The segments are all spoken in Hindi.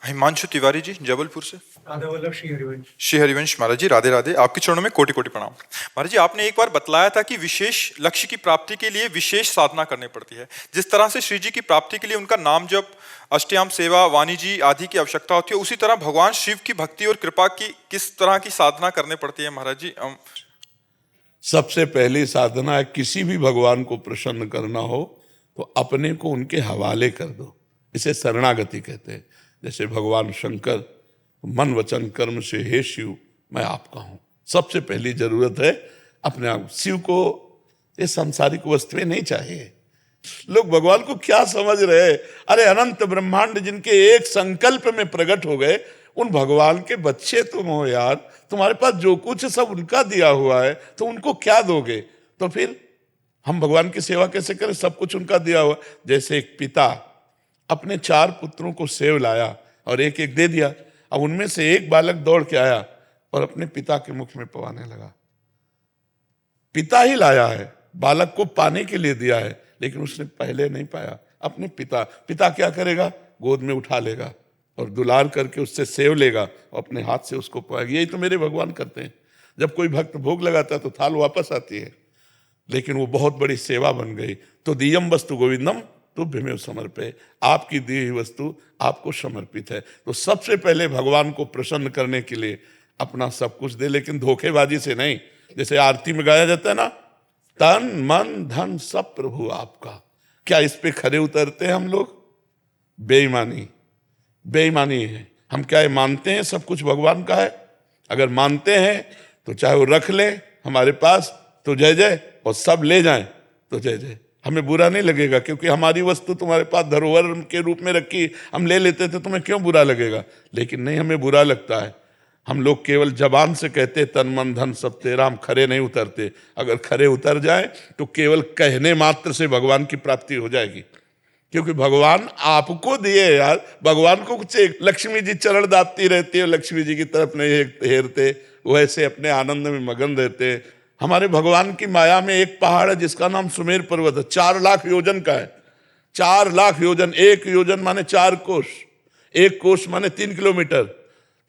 हिमांशु तिवारी जी जबलपुर से। राधा वल्लभ श्री हरिवंश। श्री हरिवंश महाराज जी, राधे राधे। आपके चरणों में कोटि कोटि प्रणाम। महाराज जी, आपने एक बार बतलाया था कि विशेष लक्ष्य की प्राप्ति के लिए विशेष साधना करनी पड़ती है। जिस तरह से श्री जी की प्राप्ति के लिए उनका नाम जप, अष्टयाम सेवा, वाणी जी आदि की आवश्यकता होती है, उसी तरह भगवान शिव की भक्ति और कृपा की किस तरह की साधना करनी पड़ती है महाराज जी? सबसे पहली साधना है, किसी भी भगवान को प्रसन्न करना हो तो अपने को उनके हवाले कर दो। इसे शरणागति कहते हैं। जैसे भगवान शंकर, मन वचन कर्म से हे शिव मैं आपका हूं। सबसे पहली जरूरत है अपने आप। शिव को ये सांसारिक वस्तुएं नहीं चाहिए। लोग भगवान को क्या समझ रहे हैं? अरे अनंत ब्रह्मांड जिनके एक संकल्प में प्रकट हो गए, उन भगवान के बच्चे तुम हो यार। तुम्हारे पास जो कुछ है सब उनका दिया हुआ है, तो उनको क्या दोगे? तो फिर हम भगवान की सेवा कैसे करें? सब कुछ उनका दिया हुआ। जैसे एक पिता अपने 4 पुत्रों को सेव लाया और एक एक दे दिया। अब उनमें से एक बालक दौड़ के आया और अपने पिता के मुख में पवाने लगा। पिता ही लाया है, बालक को पाने के लिए दिया है, लेकिन उसने पहले नहीं पाया। अपने पिता क्या करेगा? गोद में उठा लेगा और दुलार करके उससे सेव लेगा और अपने हाथ से उसको पवाएगा। यही तो मेरे भगवान करते हैं। जब कोई भक्त भोग लगाता है तो थाल वापस आती है, लेकिन वो बहुत बड़ी सेवा बन गई। तो दियम वस्तु गोविंदम तुभ्यमेव समर्पये। आपकी दी हुई वस्तु आपको समर्पित है। तो सबसे पहले भगवान को प्रसन्न करने के लिए अपना सब कुछ दे, लेकिन धोखेबाजी से नहीं। जैसे आरती में गाया जाता है ना, तन मन धन सब प्रभु आपका। क्या इस पे खरे उतरते हैं हम लोग? बेईमानी है। हम क्या ये मानते हैं सब कुछ भगवान का है? अगर मानते हैं तो चाहे वो रख ले हमारे पास तो जय जय, और सब ले जाएं तो जय जय। हमें बुरा नहीं लगेगा, क्योंकि हमारी वस्तु तुम्हारे पास धरोहर के रूप में रखी, हम ले लेते थे, तुम्हें क्यों बुरा लगेगा? लेकिन नहीं, हमें बुरा लगता है। हम लोग केवल जबान से कहते तन मन धन सब तेरा, हम खरे नहीं उतरते। अगर खरे उतर जाए तो केवल कहने मात्र से भगवान की प्राप्ति हो जाएगी, क्योंकि भगवान आपको दिए यार। भगवान को कुछ लक्ष्मी जी चरण दापती रहती है, लक्ष्मी जी की तरफ नहीं हेरते, वैसे अपने आनंद में मगन रहते। हमारे भगवान की माया में एक पहाड़ है जिसका नाम सुमेर पर्वत है। 4 लाख योजन का है। 4 लाख योजन, 1 योजन माने 4 कोस, 1 कोस माने 3 किलोमीटर।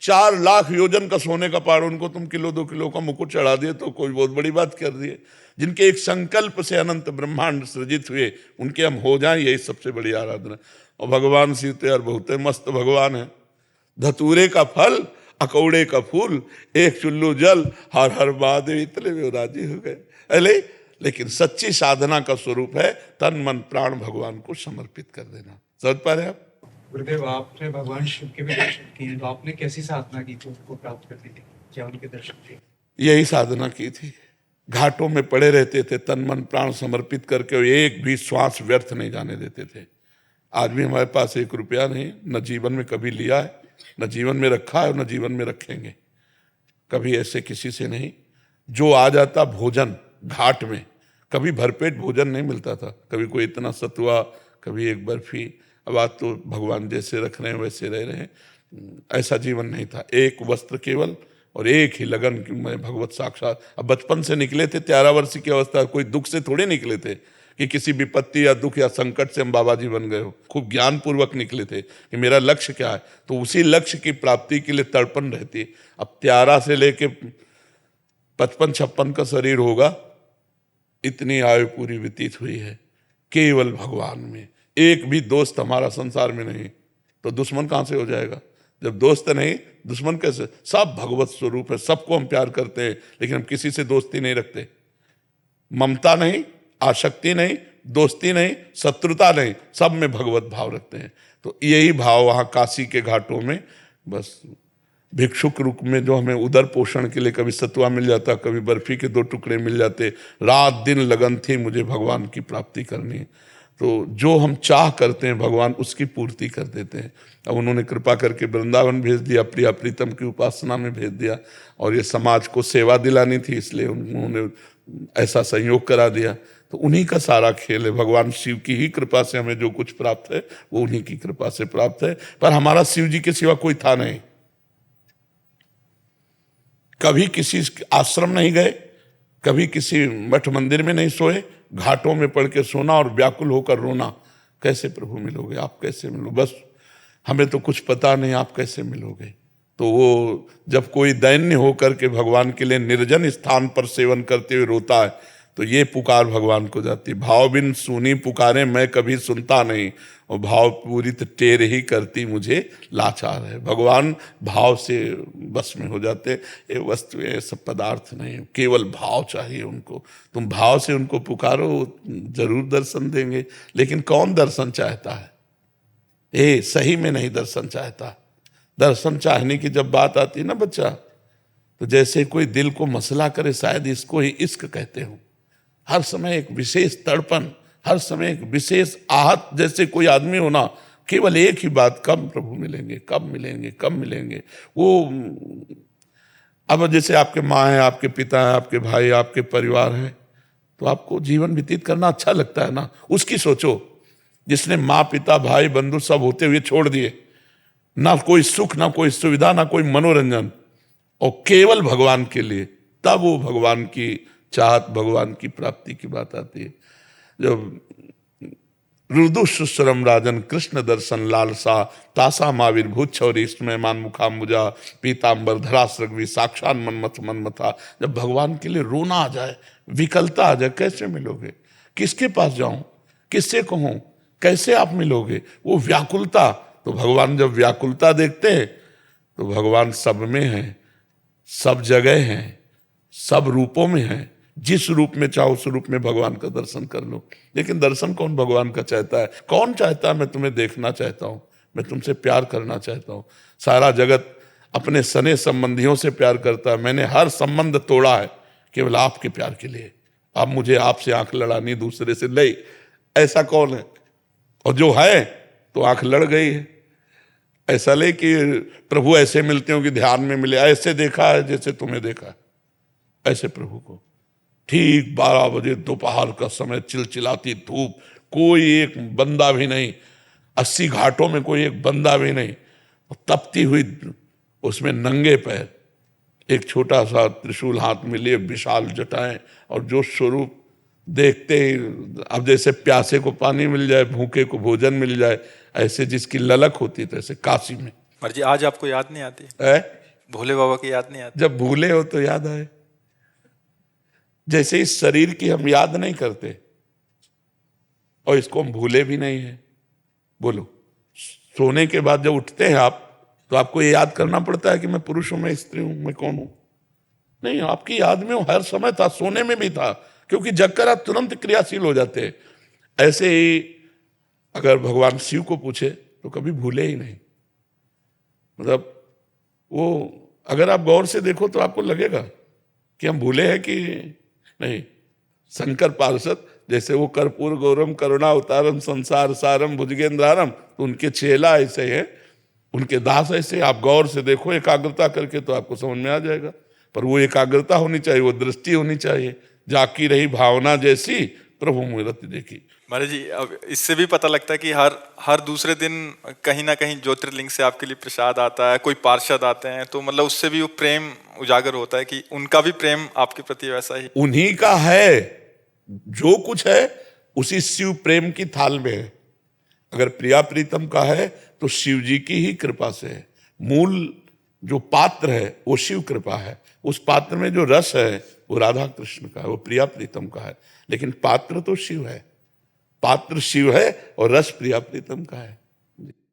4 लाख योजन का सोने का पहाड़। उनको तुम किलो 2 किलो का मुकुट चढ़ा दिए तो कोई बहुत बड़ी बात कर दिए। जिनके एक संकल्प से अनंत ब्रह्मांड सृजित हुए, उनके हम हो जाएं, यही सबसे बड़ी आराधना। और भगवान शिव तो यार बहुत मस्त भगवान है। धतूरे का फल, अकौड़े का फूल, एक चुल्लू जल, हर हर महादेव, इतने में राजी हो गए। अरे लेकिन सच्ची साधना का स्वरूप है तन मन प्राण भगवान को समर्पित कर देना। समझ पा रहे आप? गुरुदेव, आपने भगवान शिव के भी दर्शन किए, तो आपने कैसी साधना की थी उनको प्राप्त करने की? क्या उनके दर्शन किए? यही साधना की थी। घाटों में पड़े रहते थे, तन मन प्राण समर्पित करके, एक भी श्वास व्यर्थ नहीं जाने देते थे। आज भी हमारे पास 1 रुपया नहीं, न जीवन में कभी लिया है, न जीवन में रखा है और न जीवन में रखेंगे। कभी ऐसे किसी से नहीं। जो आ जाता भोजन घाट में, कभी भरपेट भोजन नहीं मिलता था। कभी कोई इतना सतुआ, कभी एक बर्फी। अब आज तो भगवान जैसे रख रहे हैं वैसे रह रहे हैं। ऐसा जीवन नहीं था। एक वस्त्र केवल और एक ही लगन कि मैं भगवत साक्षात। अब बचपन से निकले थे, 13 वर्ष की अवस्था, कोई दुख से थोड़े निकले थे कि किसी विपत्ति या दुख या संकट से हम बाबा जी बन गए हो। खूब ज्ञान पूर्वक निकले थे कि मेरा लक्ष्य क्या है। तो उसी लक्ष्य की प्राप्ति के लिए तड़पन रहती। अब 13 से लेके 55-56 का शरीर होगा, इतनी आयु पूरी व्यतीत हुई है केवल भगवान में। एक भी दोस्त हमारा संसार में नहीं, तो दुश्मन कहां से हो जाएगा? जब दोस्त नहीं, दुश्मन कैसे? सब भगवत स्वरूप है। सबको हम प्यार करते हैं, लेकिन हम किसी से दोस्ती नहीं रखते। ममता नहीं, आसक्ति नहीं, दोस्ती नहीं, शत्रुता नहीं, सब में भगवत भाव रखते हैं। तो यही भाव वहाँ काशी के घाटों में, बस भिक्षुक रूप में जो हमें उदर पोषण के लिए कभी सतुआ मिल जाता, कभी बर्फी के 2 टुकड़े मिल जाते। रात दिन लगन थी मुझे भगवान की प्राप्ति करनी। तो जो हम चाह करते हैं भगवान उसकी पूर्ति कर देते हैं। अब उन्होंने कृपा करके वृंदावन भेज दिया, प्रिया प्रीतम की उपासना में भेज दिया, और ये समाज को सेवा दिलानी थी, इसलिए उन्होंने ऐसा संयोग करा दिया। तो उन्हीं का सारा खेल है। भगवान शिव की ही कृपा से हमें जो कुछ प्राप्त है वो उन्हीं की कृपा से प्राप्त है। पर हमारा शिव जी के सिवा कोई था नहीं। कभी किसी आश्रम नहीं गए, कभी किसी मठ मंदिर में नहीं सोए, घाटों में पड़ के सोना और व्याकुल होकर रोना। कैसे प्रभु मिलोगे आप, कैसे मिलो? बस हमें तो कुछ पता नहीं, आप कैसे मिलोगे। तो वो जब कोई दैन्य होकर के भगवान के लिए निर्जन स्थान पर सेवन करते हुए रोता है, तो ये पुकार भगवान को जाती है, भाव बिन सुनी पुकारे मैं कभी सुनता नहीं, और भाव पूरित टेर ही करती मुझे लाचार है। भगवान भाव से बस में हो जाते। ये वस्तु ये सब पदार्थ नहीं, केवल भाव चाहिए उनको। तुम भाव से उनको पुकारो, जरूर दर्शन देंगे। लेकिन कौन दर्शन चाहता है? ये सही में नहीं दर्शन चाहता। दर्शन चाहने की जब बात आती है ना बच्चा, तो जैसे कोई दिल को मसला करे, शायद इसको ही इश्क कहते हो। हर समय एक विशेष तड़पन, हर समय एक विशेष आहत, जैसे कोई आदमी होना, केवल एक ही बात, कब प्रभु मिलेंगे, कब मिलेंगे, कब मिलेंगे। वो अब जैसे आपके माँ है, आपके पिता है, आपके भाई, आपके परिवार है, तो आपको जीवन व्यतीत करना अच्छा लगता है ना। उसकी सोचो जिसने माँ पिता भाई बंधु सब होते हुए छोड़ दिए, ना कोई सुख, ना कोई सुविधा, ना कोई मनोरंजन, और केवल भगवान के लिए, तब वो भगवान की चाहत, भगवान की प्राप्ति की बात आती है। जब रुदु सुश्रम राजन कृष्ण दर्शन लालसा, तासा माविर्भूत छौरीष्ट में मान मुखाम्बुजा, पीताम्बर धरासृग्वी साक्षात मनमथ मनमथा। जब भगवान के लिए रोना आ जाए, विकलता आ जाए, कैसे मिलोगे? किसके पास जाऊं, किससे कहूं, कैसे आप मिलोगे? वो व्याकुलता। तो भगवान जब व्याकुलता देखते हैं, तो भगवान सब में है, सब जगह हैं, सब रूपों में हैं। जिस रूप में चाहो उस रूप में भगवान का दर्शन कर लो। लेकिन दर्शन कौन भगवान का चाहता है? कौन चाहता है मैं तुम्हें देखना चाहता हूं, मैं तुमसे प्यार करना चाहता हूं? सारा जगत अपने सने संबंधियों से प्यार करता है। मैंने हर संबंध तोड़ा है केवल आपके प्यार के लिए। अब मुझे आपसे आंख लड़ानी दूसरे से नहीं। ऐसा कौन है? और जो है तो आंख लड़ गई है। ऐसा ले कि प्रभु ऐसे मिलते हो कि ध्यान में मिले, ऐसे देखा है जैसे तुम्हें देखा है, ऐसे प्रभु को। ठीक 12 बजे दोपहर का समय, चिलचिलाती धूप, कोई एक बंदा भी नहीं, 80 घाटों में कोई एक बंदा भी नहीं, तपती हुई उसमें नंगे पैर, एक छोटा सा त्रिशूल हाथ में लिए, विशाल जटाएं, और जो स्वरूप देखते ही, अब जैसे प्यासे को पानी मिल जाए, भूखे को भोजन मिल जाए, ऐसे जिसकी ललक होती थी, ऐसे काशी में। जी आज आपको याद नहीं आती है? भोले बाबा की याद नहीं आती? जब भूले हो तो याद आए। जैसे इस शरीर की हम याद नहीं करते, और इसको हम भूले भी नहीं है। बोलो, सोने के बाद जब उठते हैं आप, तो आपको ये याद करना पड़ता है कि मैं पुरुष हूं, मैं स्त्री हूं, मैं कौन हूं? नहीं, आपकी याद में हर समय था, सोने में भी था, क्योंकि जगकर आप तुरंत क्रियाशील हो जाते हैं। ऐसे ही अगर भगवान शिव को पूछे तो कभी भूले ही नहीं। मतलब वो अगर आप गौर से देखो तो आपको लगेगा कि हम भूले हैं कि नहीं। शंकर पार्षद जैसे वो कर्पूर गौरम करुणा अवतारम संसार सारम भुजगेंद्रारम, तो उनके चेला ऐसे हैं, उनके दास ऐसे। आप गौर से देखो एकाग्रता करके तो आपको समझ में आ जाएगा। पर वो एकाग्रता होनी चाहिए, वो दृष्टि होनी चाहिए। जाकी रही भावना जैसी प्रभु मूर्ति देखी। महाराज जी, अब इससे भी पता लगता है कि हर दूसरे दिन कहीं ना कहीं ज्योतिर्लिंग से आपके लिए प्रसाद आता है, कोई पार्षद आते हैं, तो मतलब उससे भी वो प्रेम उजागर होता है कि उनका भी प्रेम आपके प्रति वैसा ही उन्हीं का है। जो कुछ है उसी शिव प्रेम की थाल में है। अगर प्रिया प्रीतम का है तो शिव जी की ही कृपा से है। मूल जो पात्र है वो शिव कृपा है। उस पात्र में जो रस है वो राधा कृष्ण का है, वो प्रिया प्रीतम का है। लेकिन पात्र तो शिव है, पात्र शिव है और रस प्रिया प्रीतम का है।